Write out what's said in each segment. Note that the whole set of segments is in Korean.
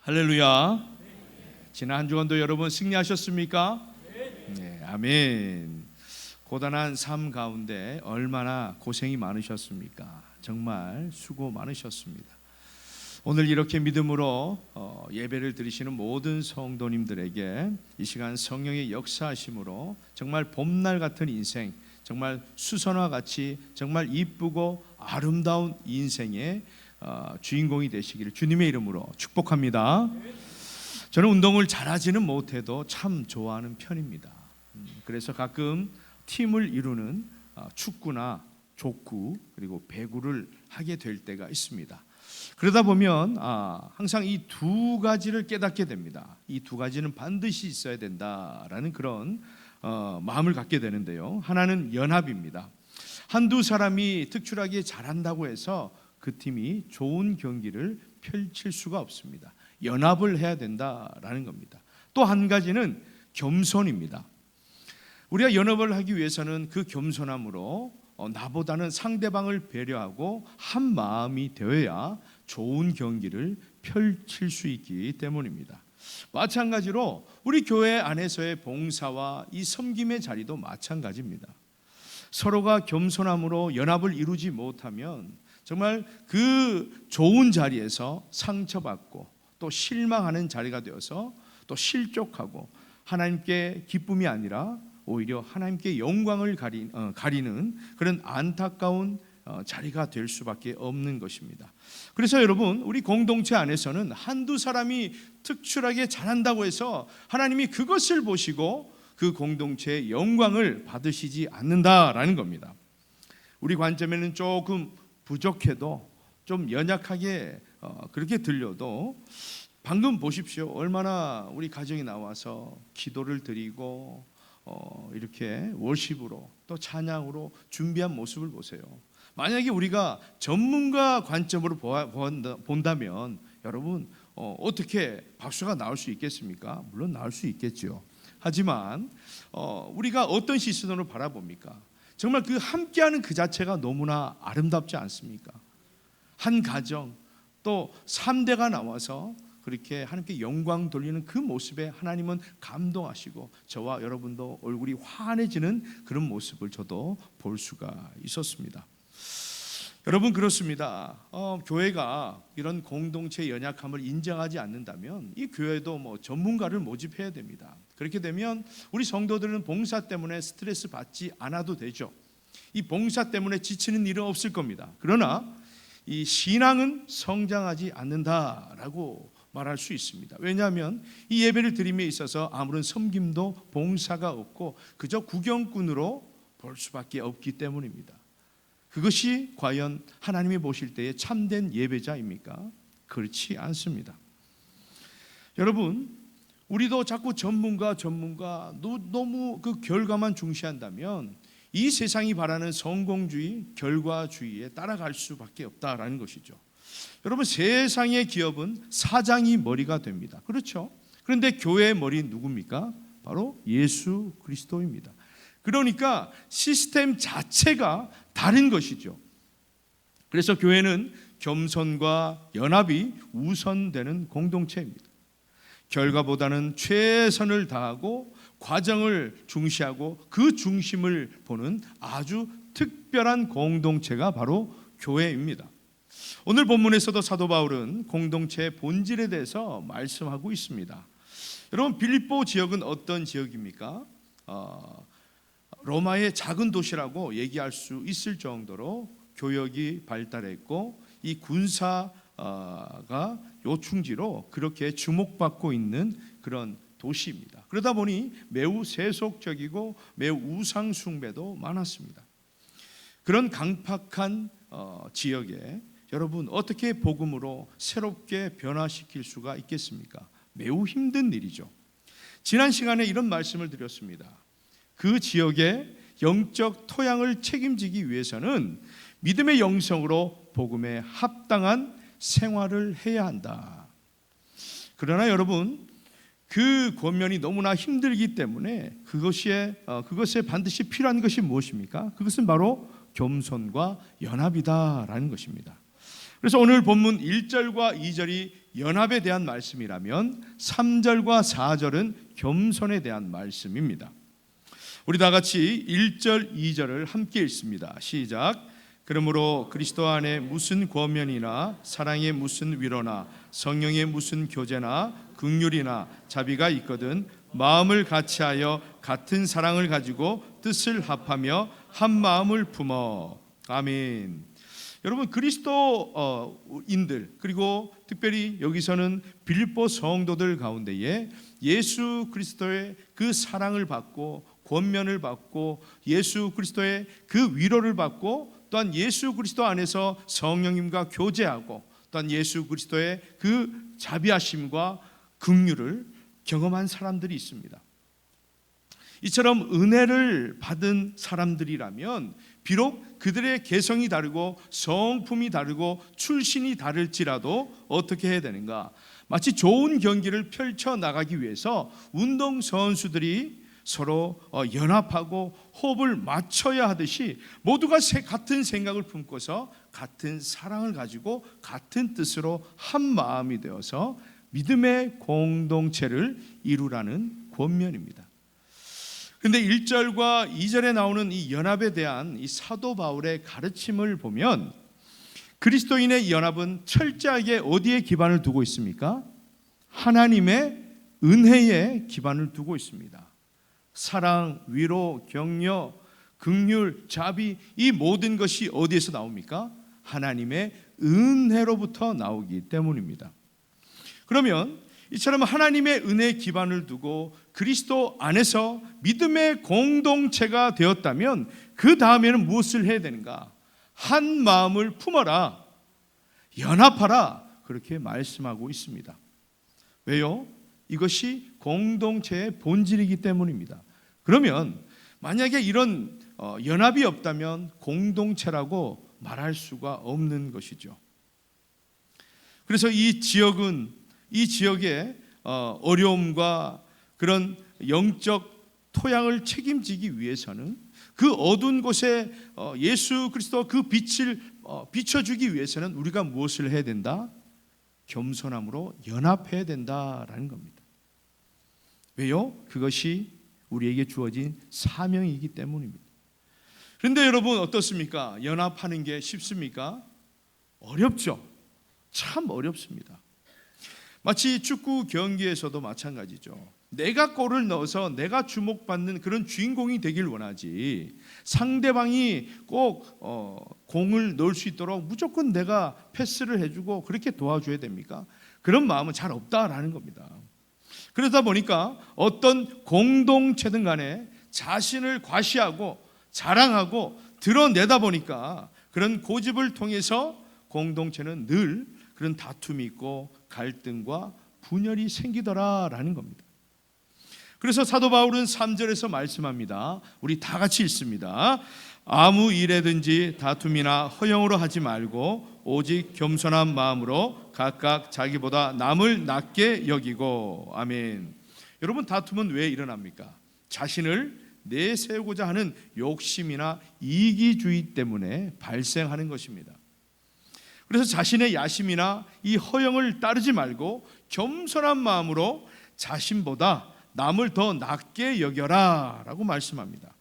할렐루야. 지난 한 주간도 여러분 승리하셨습니까? 네, 아멘. 고단한 삶 가운데 얼마나 고생이 많으셨습니까? 정말 수고 많으셨습니다. 오늘 이렇게 믿음으로 예배를 드리시는 모든 성도님들에게 이 시간 성령의 역사하심으로 정말 봄날 같은 인생, 정말 수선화 같이 정말 이쁘고 아름다운 인생의 주인공이 되시기를 주님의 이름으로 축복합니다. 저는 운동을 잘하지는 못해도 참 좋아하는 편입니다. 그래서 가끔 팀을 이루는 축구나 족구 그리고 배구를 하게 될 때가 있습니다. 그러다 보면 항상 이 두 가지를 깨닫게 됩니다. 이 두 가지는 반드시 있어야 된다라는 그런 마음을 갖게 되는데요. 하나는 연합입니다. 한두 사람이 특출나게 잘한다고 해서 그 팀이 좋은 경기를 펼칠 수가 없습니다. 연합을 해야 된다라는 겁니다. 또 한 가지는 겸손입니다. 우리가 연합을 하기 위해서는 그 겸손함으로 나보다는 상대방을 배려하고 한 마음이 되어야 좋은 경기를 펼칠 수 있기 때문입니다. 마찬가지로 우리 교회 안에서의 봉사와 이 섬김의 자리도 마찬가지입니다. 서로가 겸손함으로 연합을 이루지 못하면 정말 그 좋은 자리에서 상처받고 또 실망하는 자리가 되어서 또 실족하고 하나님께 기쁨이 아니라 오히려 하나님께 영광을 가리는 그런 안타까운 자리가 될 수밖에 없는 것입니다. 그래서 여러분, 우리 공동체 안에서는 한두 사람이 특출나게 잘한다고 해서 하나님이 그것을 보시고 그 공동체의 영광을 받으시지 않는다라는 겁니다. 우리 관점에는 조금 부족해도 좀 연약하게 그렇게 들려도 방금 보십시오. 얼마나 우리 가정에 나와서 기도를 드리고 이렇게 월십으로 또 찬양으로 준비한 모습을 보세요. 만약에 우리가 전문가 관점으로 본다면 여러분 어떻게 박수가 나올 수 있겠습니까? 물론 나올 수 있겠죠. 하지만 우리가 어떤 시선으로 바라봅니까? 정말 그 함께하는 그 자체가 너무나 아름답지 않습니까? 한 가정 또 3대가 나와서 그렇게 하나님께 영광 돌리는 그 모습에 하나님은 감동하시고 저와 여러분도 얼굴이 환해지는 그런 모습을 저도 볼 수가 있었습니다. 여러분, 그렇습니다. 교회가 이런 공동체 연약함을 인정하지 않는다면 이 교회도 전문가를 모집해야 됩니다. 그렇게 되면 우리 성도들은 봉사 때문에 스트레스 받지 않아도 되죠. 이 봉사 때문에 지치는 일은 없을 겁니다. 그러나 이 신앙은 성장하지 않는다라고 말할 수 있습니다. 왜냐하면 이 예배를 드림에 있어서 아무런 섬김도 봉사가 없고 그저 구경꾼으로 볼 수밖에 없기 때문입니다. 그것이 과연 하나님이 보실 때에 참된 예배자입니까? 그렇지 않습니다. 여러분, 우리도 자꾸 전문가 너무 그 결과만 중시한다면 이 세상이 바라는 성공주의, 결과주의에 따라갈 수밖에 없다라는 것이죠. 여러분, 세상의 기업은 사장이 머리가 됩니다. 그렇죠? 그런데 교회의 머리 누굽니까? 바로 예수 그리스도입니다. 그러니까 시스템 자체가 다른 것이죠. 그래서 교회는 겸손과 연합이 우선되는 공동체입니다. 결과보다는 최선을 다하고 과정을 중시하고 그 중심을 보는 아주 특별한 공동체가 바로 교회입니다. 오늘 본문에서도 사도 바울은 공동체의 본질에 대해서 말씀하고 있습니다. 여러분, 빌립보 지역은 어떤 지역입니까? 로마의 작은 도시라고 얘기할 수 있을 정도로 교역이 발달했고 이 군사가 요충지로 그렇게 주목받고 있는 그런 도시입니다. 그러다 보니 매우 세속적이고 매우 우상 숭배도 많았습니다. 그런 강팍한 지역에 여러분 어떻게 복음으로 새롭게 변화시킬 수가 있겠습니까? 매우 힘든 일이죠. 지난 시간에 이런 말씀을 드렸습니다. 그 지역의 영적 토양을 책임지기 위해서는 믿음의 영성으로 복음에 합당한 생활을 해야 한다. 그러나 여러분, 그 권면이 너무나 힘들기 때문에 그것에 반드시 필요한 것이 무엇입니까? 그것은 바로 겸손과 연합이다라는 것입니다. 그래서 오늘 본문 1절과 2절이 연합에 대한 말씀이라면 3절과 4절은 겸손에 대한 말씀입니다. 우리 다 같이 1절, 2절을 함께 읽습니다. 시작. 그러므로 그리스도 안에 무슨 권면이나 사랑의 무슨 위로나 성령의 무슨 교제나 긍휼이나 자비가 있거든 마음을 같이하여 같은 사랑을 가지고 뜻을 합하며 한 마음을 품어. 아멘. 여러분, 그리스도인들, 그리고 특별히 여기서는 빌립보 성도들 가운데에 예수 그리스도의 그 사랑을 받고 권면을 받고 예수 그리스도의 그 위로를 받고 또한 예수 그리스도 안에서 성령님과 교제하고 또한 예수 그리스도의 그 자비하심과 긍휼을 경험한 사람들이 있습니다. 이처럼 은혜를 받은 사람들이라면 비록 그들의 개성이 다르고 성품이 다르고 출신이 다를지라도 어떻게 해야 되는가? 마치 좋은 경기를 펼쳐나가기 위해서 운동선수들이 서로 연합하고 호흡을 맞춰야 하듯이 모두가 같은 생각을 품고서 같은 사랑을 가지고 같은 뜻으로 한 마음이 되어서 믿음의 공동체를 이루라는 권면입니다. 그런데 1절과 2절에 나오는 이 연합에 대한 이 사도 바울의 가르침을 보면 그리스도인의 연합은 철저하게 어디에 기반을 두고 있습니까? 하나님의 은혜에 기반을 두고 있습니다. 사랑, 위로, 격려, 긍휼, 자비, 이 모든 것이 어디에서 나옵니까? 하나님의 은혜로부터 나오기 때문입니다. 그러면 이처럼 하나님의 은혜에 기반을 두고 그리스도 안에서 믿음의 공동체가 되었다면 그 다음에는 무엇을 해야 되는가? 한 마음을 품어라, 연합하라, 그렇게 말씀하고 있습니다. 왜요? 이것이 공동체의 본질이기 때문입니다. 그러면 만약에 이런 연합이 없다면 공동체라고 말할 수가 없는 것이죠. 그래서 이 지역의 어려움과 그런 영적 토양을 책임지기 위해서는 그 어두운 곳에 예수 그리스도 그 빛을 비춰주기 위해서는 우리가 무엇을 해야 된다? 겸손함으로 연합해야 된다라는 겁니다. 왜요? 그것이 우리에게 주어진 사명이기 때문입니다. 그런데 여러분 어떻습니까? 연합하는 게 쉽습니까? 어렵죠. 참 어렵습니다. 마치 축구 경기에서도 마찬가지죠. 내가 골을 넣어서 내가 주목받는 그런 주인공이 되길 원하지 상대방이 꼭 공을 넣을 수 있도록 무조건 내가 패스를 해주고 그렇게 도와줘야 됩니까? 그런 마음은 잘 없다라는 겁니다. 그러다 보니까 어떤 공동체든 간에 자신을 과시하고 자랑하고 드러내다 보니까 그런 고집을 통해서 공동체는 늘 그런 다툼이 있고 갈등과 분열이 생기더라라는 겁니다. 그래서 사도 바울은 3절에서 말씀합니다. 우리 다 같이 읽습니다. 아무 일에든지 다툼이나 허영으로 하지 말고 오직 겸손한 마음으로 각각 자기보다 남을 낮게 여기고. 아멘. 여러분, 다툼은 왜 일어납니까? 자신을 내세우고자 하는 욕심이나 이기주의 때문에 발생하는 것입니다. 그래서 자신의 야심이나 이 허영을 따르지 말고 겸손한 마음으로 자신보다 남을 더 낮게 여겨라 라고 말씀합니다.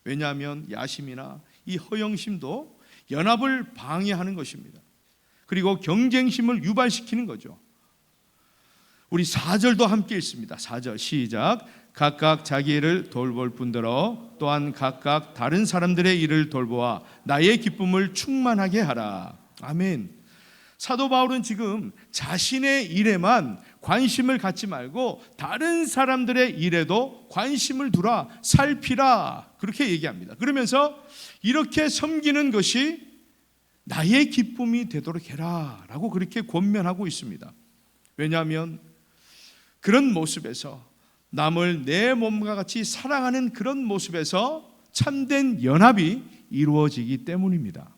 왜냐하면 야심이나 이 허영심도 연합을 방해하는 것입니다. 그리고 경쟁심을 유발시키는 거죠. 우리 4절도 함께 읽습니다. 4절 시작. 각각 자기 일을 돌볼 뿐더러 또한 각각 다른 사람들의 일을 돌보아 나의 기쁨을 충만하게 하라. 아멘. 사도 바울은 지금 자신의 일에만 관심을 갖지 말고 다른 사람들의 일에도 관심을 두라, 살피라, 그렇게 얘기합니다. 그러면서 이렇게 섬기는 것이 나의 기쁨이 되도록 해라 라고 그렇게 권면하고 있습니다. 왜냐하면 그런 모습에서 남을 내 몸과 같이 사랑하는 그런 모습에서 참된 연합이 이루어지기 때문입니다.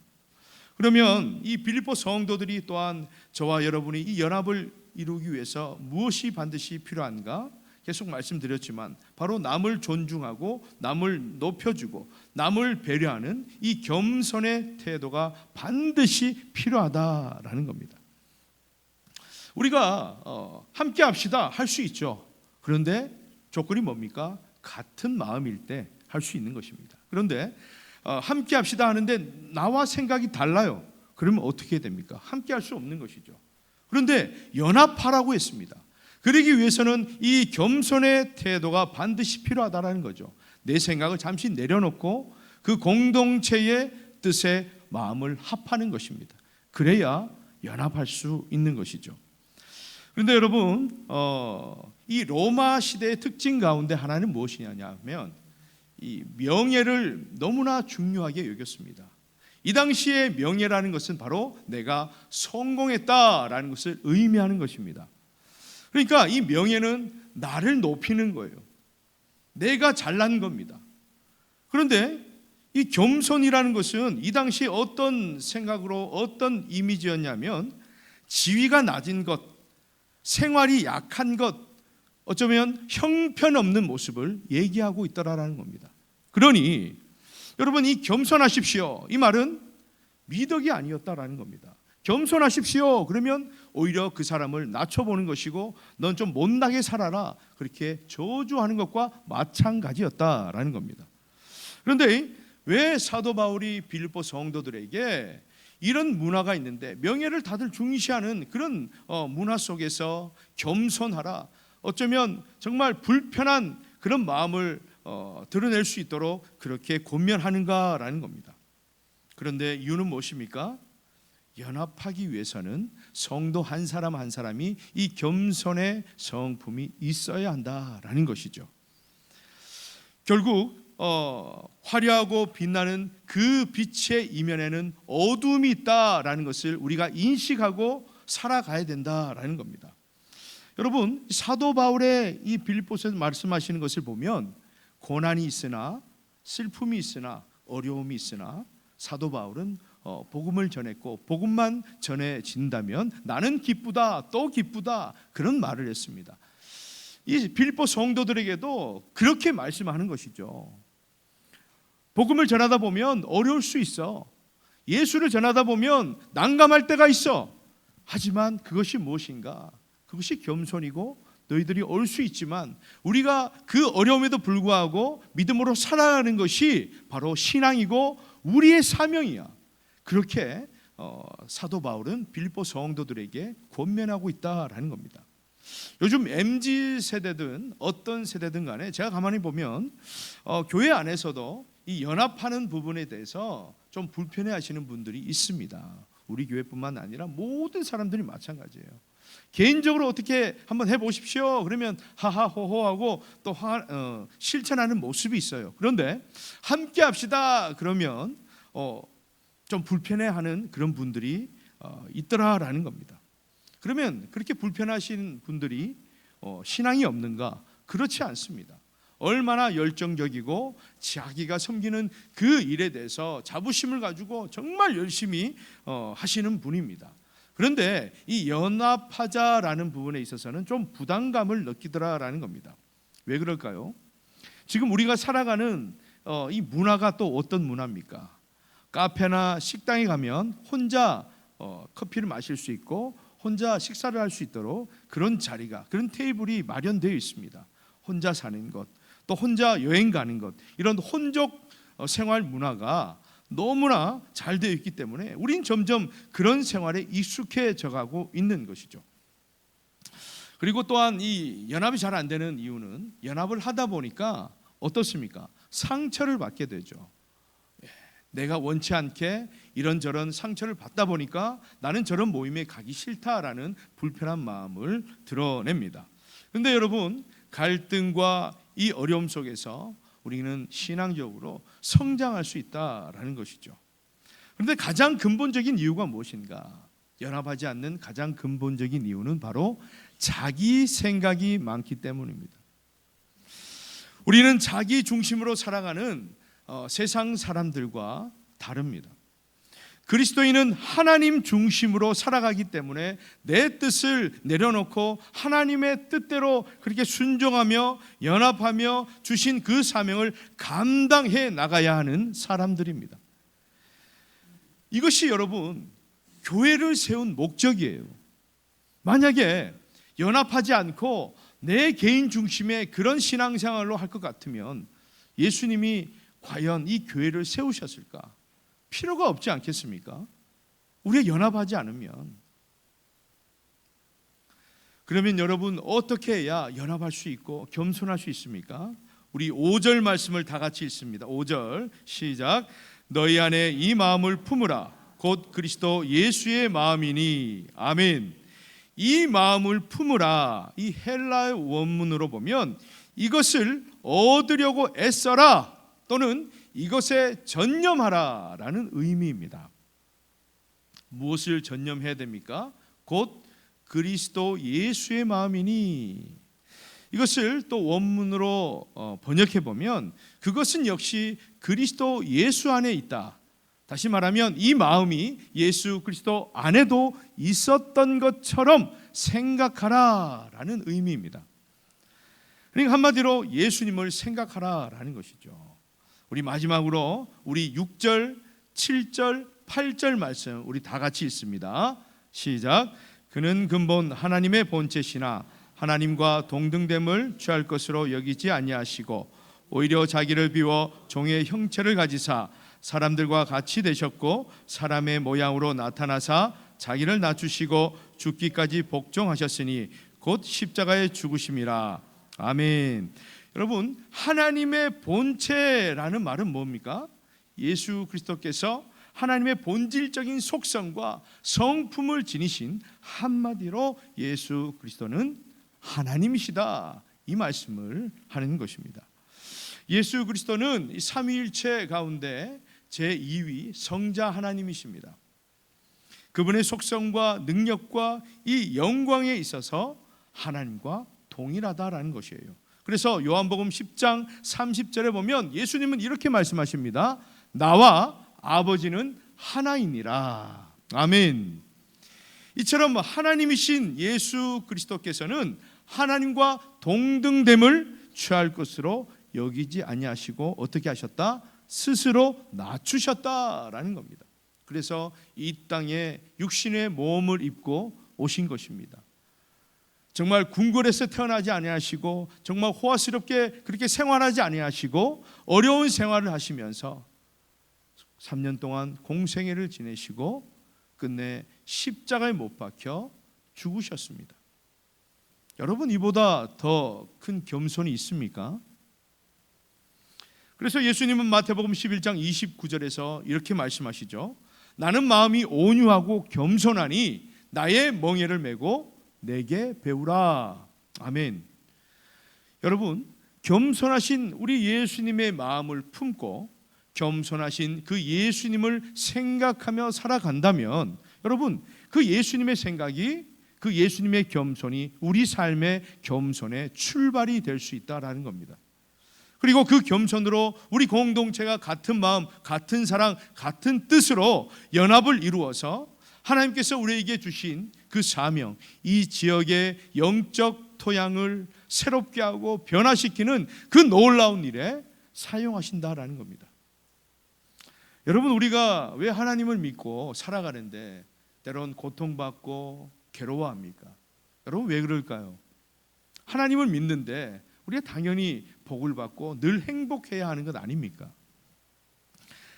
그러면 이 빌립보 성도들이 또한 저와 여러분이 이 연합을 이루기 위해서 무엇이 반드시 필요한가? 계속 말씀드렸지만 바로 남을 존중하고 남을 높여주고 남을 배려하는 이 겸손의 태도가 반드시 필요하다라는 겁니다. 우리가 함께 합시다 할 수 있죠. 그런데 조건이 뭡니까? 같은 마음일 때 할 수 있는 것입니다. 그런데 함께 합시다 하는데 나와 생각이 달라요. 그러면 어떻게 됩니까? 함께 할 수 없는 것이죠. 그런데 연합하라고 했습니다. 그러기 위해서는 이 겸손의 태도가 반드시 필요하다는 거죠. 내 생각을 잠시 내려놓고 그 공동체의 뜻에 마음을 합하는 것입니다. 그래야 연합할 수 있는 것이죠. 그런데 여러분, 이 로마 시대의 특징 가운데 하나는 무엇이냐면 이 명예를 너무나 중요하게 여겼습니다. 이 당시에 명예라는 것은 바로 내가 성공했다라는 것을 의미하는 것입니다. 그러니까 이 명예는 나를 높이는 거예요. 내가 잘난 겁니다. 그런데 이 겸손이라는 것은 이 당시 어떤 생각으로 어떤 이미지였냐면 지위가 낮은 것, 생활이 약한 것, 어쩌면 형편없는 모습을 얘기하고 있더라라는 겁니다. 그러니 여러분, 이 겸손하십시오, 이 말은 미덕이 아니었다라는 겁니다. 겸손하십시오 그러면 오히려 그 사람을 낮춰보는 것이고 넌 좀 못나게 살아라, 그렇게 저주하는 것과 마찬가지였다라는 겁니다. 그런데 왜 사도 바울이 빌립보 성도들에게 이런 문화가 있는데 명예를 다들 중시하는 그런 문화 속에서 겸손하라, 어쩌면 정말 불편한 그런 마음을 드러낼 수 있도록 그렇게 권면하는가라는 겁니다. 그런데 이유는 무엇입니까? 연합하기 위해서는 성도 한 사람 한 사람이 이 겸손의 성품이 있어야 한다라는 것이죠. 결국 화려하고 빛나는 그 빛의 이면에는 어둠이 있다라는 것을 우리가 인식하고 살아가야 된다라는 겁니다. 여러분, 사도 바울의 이 빌립보서에서 말씀하시는 것을 보면 고난이 있으나 슬픔이 있으나 어려움이 있으나 사도 바울은 복음을 전했고 복음만 전해진다면 나는 기쁘다, 또 기쁘다, 그런 말을 했습니다. 이 빌립보 성도들에게도 그렇게 말씀하는 것이죠. 복음을 전하다 보면 어려울 수 있어. 예수를 전하다 보면 난감할 때가 있어. 하지만 그것이 무엇인가? 그것이 겸손이고 너희들이 올 수 있지만 우리가 그 어려움에도 불구하고 믿음으로 살아가는 것이 바로 신앙이고 우리의 사명이야. 그렇게 사도 바울은 빌립보 성도들에게 권면하고 있다라는 겁니다. 요즘 MZ세대든 어떤 세대든 간에 제가 가만히 보면 교회 안에서도 이 연합하는 부분에 대해서 좀 불편해하시는 분들이 있습니다. 우리 교회뿐만 아니라 모든 사람들이 마찬가지예요. 개인적으로 어떻게 한번 해보십시오 그러면 하하호호하고 또 실천하는 모습이 있어요. 그런데 함께 합시다 그러면 좀 불편해하는 그런 분들이 있더라라는 겁니다. 그러면 그렇게 불편하신 분들이 신앙이 없는가? 그렇지 않습니다. 얼마나 열정적이고 자기가 섬기는 그 일에 대해서 자부심을 가지고 정말 열심히 하시는 분입니다. 그런데 이 연합하자라는 부분에 있어서는 좀 부담감을 느끼더라라는 겁니다. 왜 그럴까요? 지금 우리가 살아가는 이 문화가 또 어떤 문화입니까? 카페나 식당에 가면 혼자 커피를 마실 수 있고 혼자 식사를 할 수 있도록 그런 자리가, 그런 테이블이 마련되어 있습니다. 혼자 사는 것, 또 혼자 여행 가는 것, 이런 혼족 생활 문화가 너무나 잘 되어 있기 때문에 우린 점점 그런 생활에 익숙해져 가고 있는 것이죠. 그리고 또한 이 연합이 잘 안 되는 이유는 연합을 하다 보니까 어떻습니까? 상처를 받게 되죠. 내가 원치 않게 이런저런 상처를 받다 보니까 나는 저런 모임에 가기 싫다라는 불편한 마음을 드러냅니다. 그런데 여러분, 갈등과 이 어려움 속에서 우리는 신앙적으로 성장할 수 있다라는 것이죠. 그런데 가장 근본적인 이유가 무엇인가? 연합하지 않는 가장 근본적인 이유는 바로 자기 생각이 많기 때문입니다. 우리는 자기 중심으로 살아가는 세상 사람들과 다릅니다. 그리스도인은 하나님 중심으로 살아가기 때문에 내 뜻을 내려놓고 하나님의 뜻대로 그렇게 순종하며 연합하며 주신 그 사명을 감당해 나가야 하는 사람들입니다. 이것이 여러분 교회를 세운 목적이에요. 만약에 연합하지 않고 내 개인 중심의 그런 신앙생활로 할 것 같으면 예수님이 과연 이 교회를 세우셨을까? 필요가 없지 않겠습니까? 우리가 연합하지 않으면. 그러면 여러분 어떻게 해야 연합할 수 있고 겸손할 수 있습니까? 우리 5절 말씀을 다 같이 읽습니다. 5절 시작. 너희 안에 이 마음을 품으라. 곧 그리스도 예수의 마음이니. 아멘. 이 마음을 품으라. 이 헬라의 원문으로 보면 이것을 얻으려고 애써라 또는 이것에 전념하라 라는 의미입니다. 무엇을 전념해야 됩니까? 곧 그리스도 예수의 마음이니. 이것을 또 원문으로 번역해 보면 그것은 역시 그리스도 예수 안에 있다. 다시 말하면 이 마음이 예수 그리스도 안에도 있었던 것처럼 생각하라 라는 의미입니다. 그러니까 한마디로 예수님을 생각하라 라는 것이죠. 우리 마지막으로 우리 6절, 7절, 8절 말씀 우리 다 같이 읽습니다. 시작. 그는 근본 하나님의 본체시나 하나님과 동등됨을 취할 것으로 여기지 아니하시고 오히려 자기를 비워 종의 형체를 가지사 사람들과 같이 되셨고 사람의 모양으로 나타나사 자기를 낮추시고 죽기까지 복종하셨으니 곧 십자가에 죽으심이라. 아멘. 여러분 하나님의 본체라는 말은 뭡니까? 예수 그리스도께서 하나님의 본질적인 속성과 성품을 지니신 한마디로 예수 그리스도는 하나님이시다 이 말씀을 하는 것입니다. 예수 그리스도는 삼위일체 가운데 제2위 성자 하나님이십니다. 그분의 속성과 능력과 이 영광에 있어서 하나님과 동일하다라는 것이에요. 그래서 요한복음 10장 30절에 보면 예수님은 이렇게 말씀하십니다. 나와 아버지는 하나이니라. 아멘. 이처럼 하나님이신 예수 그리스도께서는 하나님과 동등됨을 취할 것으로 여기지 아니하시고 어떻게 하셨다? 스스로 낮추셨다라는 겁니다. 그래서 이 땅에 육신의 몸을 입고 오신 것입니다. 정말 궁궐에서 태어나지 아니하시고 정말 호화스럽게 그렇게 생활하지 아니하시고 어려운 생활을 하시면서 3년 동안 공생애를 지내시고 끝내 십자가에 못 박혀 죽으셨습니다. 여러분 이보다 더 큰 겸손이 있습니까? 그래서 예수님은 마태복음 11장 29절에서 이렇게 말씀하시죠. 나는 마음이 온유하고 겸손하니 나의 멍에를 메고 내게 배우라. 아멘. 여러분 겸손하신 우리 예수님의 마음을 품고 겸손하신 그 예수님을 생각하며 살아간다면 여러분 그 예수님의 생각이 그 예수님의 겸손이 우리 삶의 겸손의 출발이 될 수 있다라는 겁니다. 그리고 그 겸손으로 우리 공동체가 같은 마음, 같은 사랑, 같은 뜻으로 연합을 이루어서 하나님께서 우리에게 주신 그 사명, 이 지역의 영적 토양을 새롭게 하고 변화시키는 그 놀라운 일에 사용하신다라는 겁니다. 여러분 우리가 왜 하나님을 믿고 살아가는데 때론 고통받고 괴로워합니까? 여러분 왜 그럴까요? 하나님을 믿는데 우리가 당연히 복을 받고 늘 행복해야 하는 것 아닙니까?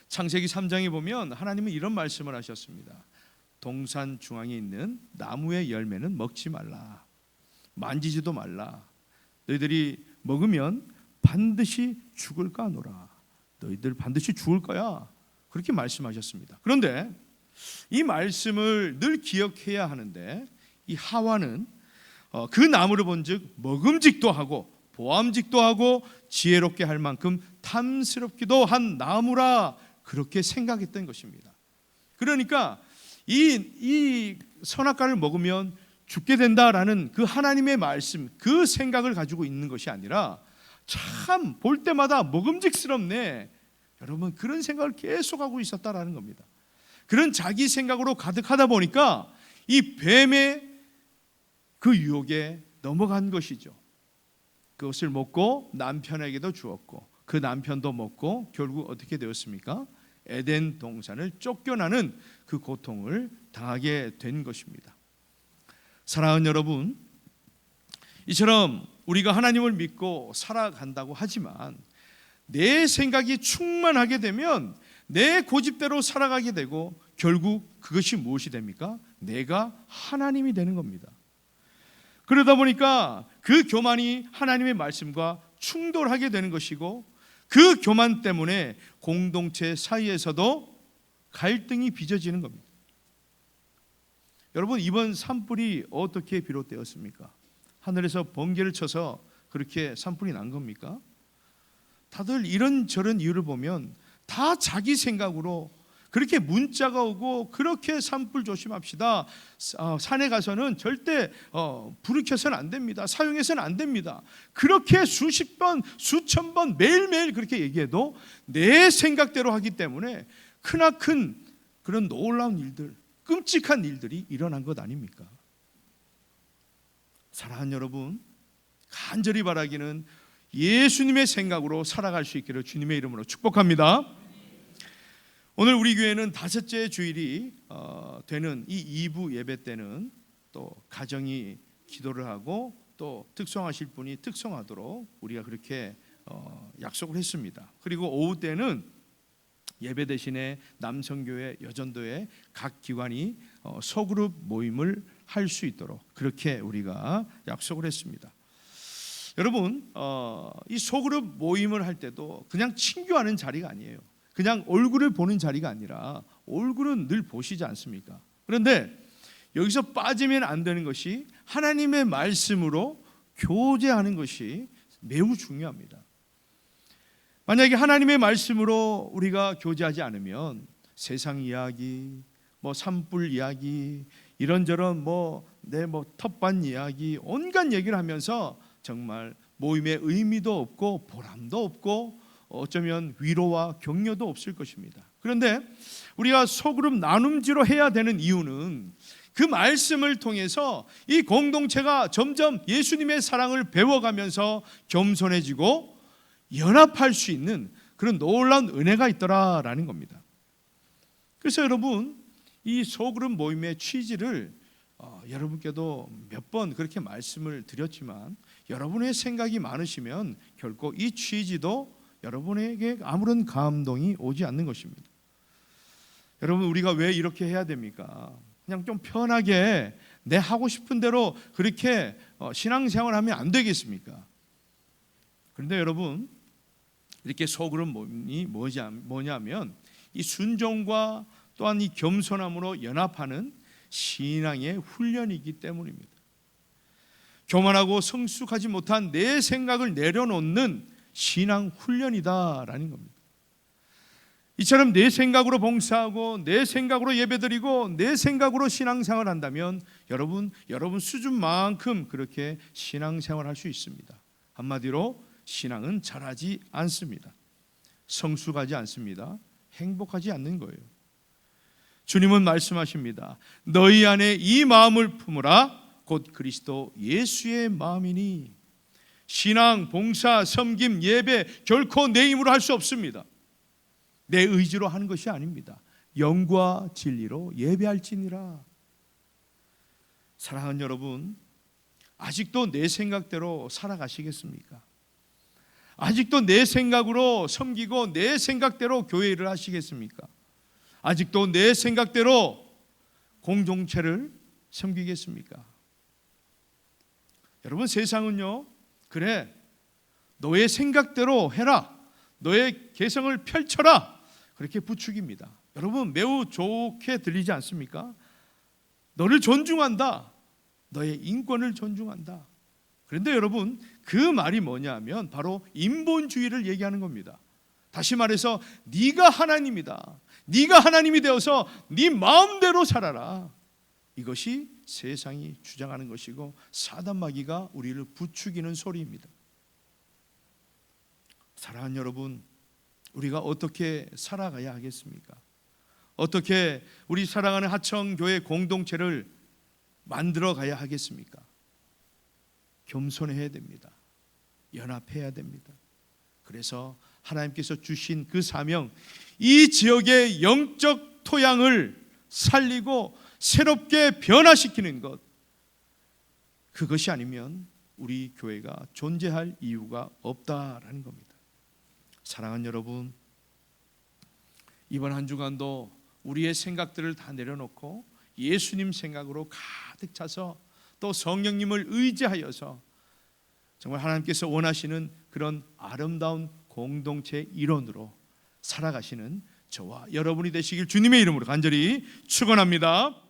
창세기 3장에 보면 하나님은 이런 말씀을 하셨습니다. 동산 중앙에 있는 나무의 열매는 먹지 말라. 만지지도 말라. 너희들이 먹으면 반드시 죽을까 하노라. 너희들 반드시 죽을 거야. 그렇게 말씀하셨습니다. 그런데 이 말씀을 늘 기억해야 하는데 이 하와는 그 나무를 본즉 먹음직도 하고 보암직도 하고 지혜롭게 할 만큼 탐스럽기도 한 나무라 그렇게 생각했던 것입니다. 그러니까 이 선악과를 먹으면 죽게 된다라는 그 하나님의 말씀, 그 생각을 가지고 있는 것이 아니라 참 볼 때마다 먹음직스럽네. 여러분 그런 생각을 계속하고 있었다라는 겁니다. 그런 자기 생각으로 가득하다 보니까 이 뱀의 그 유혹에 넘어간 것이죠. 그것을 먹고 남편에게도 주었고 그 남편도 먹고 결국 어떻게 되었습니까? 에덴 동산을 쫓겨나는 그 고통을 당하게 된 것입니다. 사랑하는 여러분, 이처럼 우리가 하나님을 믿고 살아간다고 하지만 내 생각이 충만하게 되면 내 고집대로 살아가게 되고 결국 그것이 무엇이 됩니까? 내가 하나님이 되는 겁니다. 그러다 보니까 그 교만이 하나님의 말씀과 충돌하게 되는 것이고 그 교만 때문에 공동체 사이에서도 갈등이 빚어지는 겁니다. 여러분, 이번 산불이 어떻게 비롯되었습니까? 하늘에서 번개를 쳐서 그렇게 산불이 난 겁니까? 다들 이런저런 이유를 보면 다 자기 생각으로 그렇게 문자가 오고 그렇게 산불 조심합시다. 산에 가서는 절대 불을 켜서는 안 됩니다. 사용해서는 안 됩니다. 그렇게 수십 번, 수천 번 매일매일 그렇게 얘기해도 내 생각대로 하기 때문에 크나큰 그런 놀라운 일들, 끔찍한 일들이 일어난 것 아닙니까? 사랑하는 여러분, 간절히 바라기는 예수님의 생각으로 살아갈 수 있기를 주님의 이름으로 축복합니다. 오늘 우리 교회는 다섯째 주일이 되는 이 2부 예배 때는 또 가정이 기도를 하고 또 특성하실 분이 특성하도록 우리가 그렇게 약속을 했습니다. 그리고 오후 때는 예배 대신에 남성교회, 여전도회 각 기관이 소그룹 모임을 할 수 있도록 그렇게 우리가 약속을 했습니다. 여러분, 이 소그룹 모임을 할 때도 그냥 친교하는 자리가 아니에요. 그냥 얼굴을 보는 자리가 아니라 얼굴은 늘 보시지 않습니까? 그런데 여기서 빠지면 안 되는 것이 하나님의 말씀으로 교제하는 것이 매우 중요합니다. 만약에 하나님의 말씀으로 우리가 교제하지 않으면 세상 이야기, 산불 이야기, 이런저런 내 텃밭 이야기, 온갖 얘기를 하면서 정말 모임의 의미도 없고 보람도 없고 어쩌면 위로와 격려도 없을 것입니다. 그런데 우리가 소그룹 나눔지로 해야 되는 이유는 그 말씀을 통해서 이 공동체가 점점 예수님의 사랑을 배워가면서 겸손해지고 연합할 수 있는 그런 놀라운 은혜가 있더라라는 겁니다. 그래서 여러분, 이 소그룹 모임의 취지를 여러분께도 몇 번 그렇게 말씀을 드렸지만 여러분의 생각이 많으시면 결코 이 취지도 여러분에게 아무런 감동이 오지 않는 것입니다. 여러분, 우리가 왜 이렇게 해야 됩니까? 그냥 좀 편하게 내 하고 싶은 대로 그렇게 신앙생활을 하면 안 되겠습니까? 그런데 여러분, 이렇게 소그룹 모임이 뭐냐면 이 순종과 또한 이 겸손함으로 연합하는 신앙의 훈련이기 때문입니다. 교만하고 성숙하지 못한 내 생각을 내려놓는 신앙 훈련이다라는 겁니다. 이처럼 내 생각으로 봉사하고 내 생각으로 예배드리고 내 생각으로 신앙생활을 한다면 여러분 수준만큼 그렇게 신앙생활을 할 수 있습니다. 한마디로 신앙은 자라지 않습니다. 성숙하지 않습니다. 행복하지 않는 거예요. 주님은 말씀하십니다. 너희 안에 이 마음을 품으라 곧 그리스도 예수의 마음이니. 신앙, 봉사, 섬김, 예배 결코 내 힘으로 할 수 없습니다. 내 의지로 하는 것이 아닙니다. 영과 진리로 예배할지니라. 사랑하는 여러분, 아직도 내 생각대로 살아가시겠습니까? 아직도 내 생각으로 섬기고 내 생각대로 교회 일을 하시겠습니까? 아직도 내 생각대로 공동체를 섬기겠습니까? 여러분, 세상은요, 그래, 너의 생각대로 해라, 너의 개성을 펼쳐라, 그렇게 부추깁니다. 여러분, 매우 좋게 들리지 않습니까? 너를 존중한다, 너의 인권을 존중한다. 그런데 여러분, 그 말이 뭐냐 하면 바로 인본주의를 얘기하는 겁니다. 다시 말해서 네가 하나님이다, 네가 하나님이 되어서 네 마음대로 살아라. 이것이 세상이 주장하는 것이고 사단 마귀가 우리를 부추기는 소리입니다. 사랑하는 여러분, 우리가 어떻게 살아가야 하겠습니까? 어떻게 우리 사랑하는 하청교회 공동체를 만들어 가야 하겠습니까? 겸손해야 됩니다. 연합해야 됩니다. 그래서 하나님께서 주신 그 사명, 이 지역의 영적 토양을 살리고 새롭게 변화시키는 것, 그것이 아니면 우리 교회가 존재할 이유가 없다라는 겁니다. 사랑하는 여러분, 이번 한 주간도 우리의 생각들을 다 내려놓고 예수님 생각으로 가득 차서 또 성령님을 의지하여서 정말 하나님께서 원하시는 그런 아름다운 공동체 일원으로 살아가시는 저와 여러분이 되시길 주님의 이름으로 간절히 축원합니다.